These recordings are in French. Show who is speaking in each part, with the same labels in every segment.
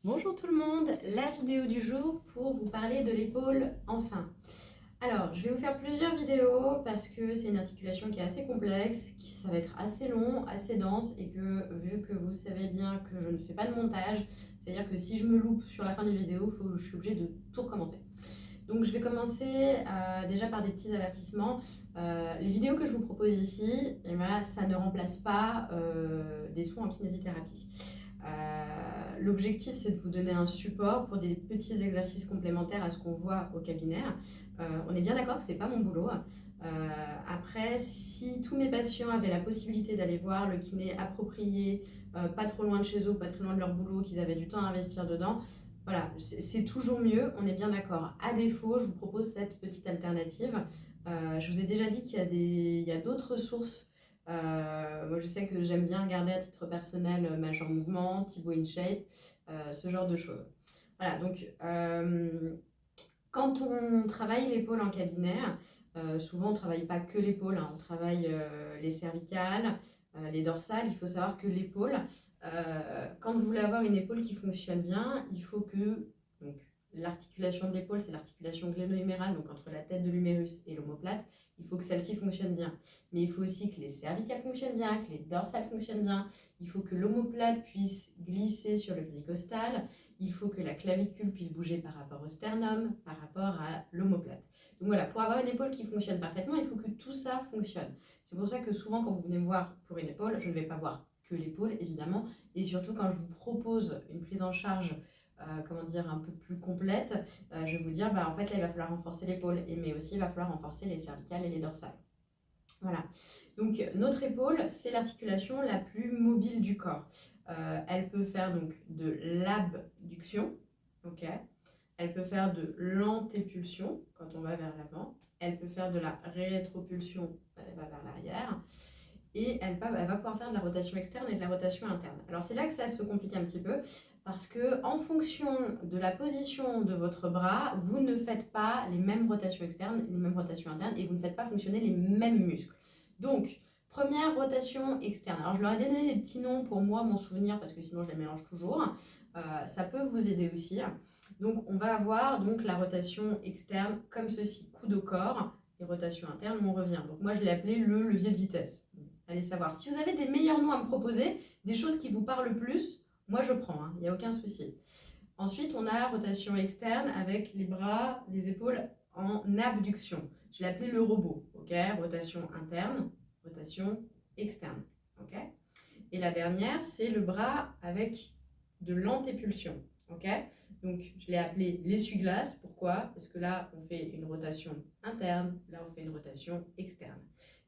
Speaker 1: Bonjour tout le monde, la vidéo du jour pour vous parler de l'épaule enfin. Alors, je vais vous faire plusieurs vidéos parce que c'est une articulation qui est assez complexe, ça va être assez long, assez dense et que vu que vous savez bien que je ne fais pas de montage, c'est-à-dire que si je me loupe sur la fin d'une vidéo, je suis obligée de tout recommencer. Donc je vais commencer déjà par des petits avertissements. Les vidéos que je vous propose ici, eh ben, ça ne remplace pas des soins en kinésithérapie. L'objectif, c'est de vous donner un support pour des petits exercices complémentaires à ce qu'on voit au cabinet. On est bien d'accord que ce n'est pas mon boulot. Après, si tous mes patients avaient la possibilité d'aller voir le kiné approprié, pas trop loin de chez eux, pas très loin de leur boulot, qu'ils avaient du temps à investir dedans, voilà, c'est toujours mieux, on est bien d'accord. À défaut, je vous propose cette petite alternative. Je vous ai déjà dit qu'il y a d'autres sources. Moi, je sais que j'aime bien regarder à titre personnel Major Mouvement, Thibaut InShape, ce genre de choses. Voilà, donc quand on travaille l'épaule en cabinet, souvent on ne travaille pas que l'épaule, hein, on travaille les cervicales, les dorsales. Il faut savoir que l'épaule, quand vous voulez avoir une épaule qui fonctionne bien, il faut que l'articulation de l'épaule, c'est l'articulation gléno-humérale, donc entre la tête de l'humérus et l'omoplate. Il faut que celle-ci fonctionne bien. Mais il faut aussi que les cervicales fonctionnent bien, que les dorsales fonctionnent bien. Il faut que l'omoplate puisse glisser sur le gris costal. Il faut que la clavicule puisse bouger par rapport au sternum, par rapport à l'omoplate. Donc voilà, pour avoir une épaule qui fonctionne parfaitement, il faut que tout ça fonctionne. C'est pour ça que souvent, quand vous venez me voir pour une épaule, je ne vais pas voir que l'épaule, évidemment. Et surtout, quand je vous propose une prise en charge un peu plus complète, je vais vous dire, en fait, là, il va falloir renforcer l'épaule, mais aussi, il va falloir renforcer les cervicales et les dorsales. Voilà. Donc, notre épaule, c'est l'articulation la plus mobile du corps. Elle peut faire donc de l'abduction, ok. Elle peut faire de l'antépulsion quand on va vers l'avant. Elle peut faire de la rétropulsion, elle va vers l'arrière. Et elle va pouvoir faire de la rotation externe et de la rotation interne. Alors c'est là que ça se complique un petit peu, parce que en fonction de la position de votre bras, vous ne faites pas les mêmes rotations externes, les mêmes rotations internes, et vous ne faites pas fonctionner les mêmes muscles. Donc, première rotation externe. Alors je leur ai donné des petits noms pour moi, mon souvenir, parce que sinon je les mélange toujours. Ça peut vous aider aussi. Donc on va avoir donc la rotation externe comme ceci, coude au corps, et rotation interne où on revient. Donc moi je l'ai appelé le levier de vitesse. Allez savoir. Si vous avez des meilleurs noms à me proposer, des choses qui vous parlent le plus, moi je prends, il n'y a aucun souci. Ensuite, on a rotation externe avec les bras, les épaules en abduction. Je l'ai appelé le robot, ok. Rotation interne, rotation externe, ok. Et la dernière, c'est le bras avec de l'antépulsion, ok. Donc, je l'ai appelé l'essuie-glace. Pourquoi? Parce que là, on fait une rotation interne, là, on fait une rotation externe.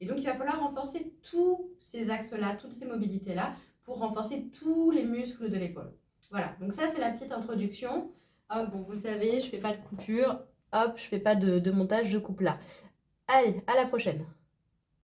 Speaker 1: Et donc, il va falloir renforcer tous ces axes-là, toutes ces mobilités-là, pour renforcer tous les muscles de l'épaule. Voilà, donc ça, c'est la petite introduction. Hop, bon, vous le savez, je ne fais pas de coupure. Hop, je ne fais pas de montage, je coupe là. Allez, à la prochaine.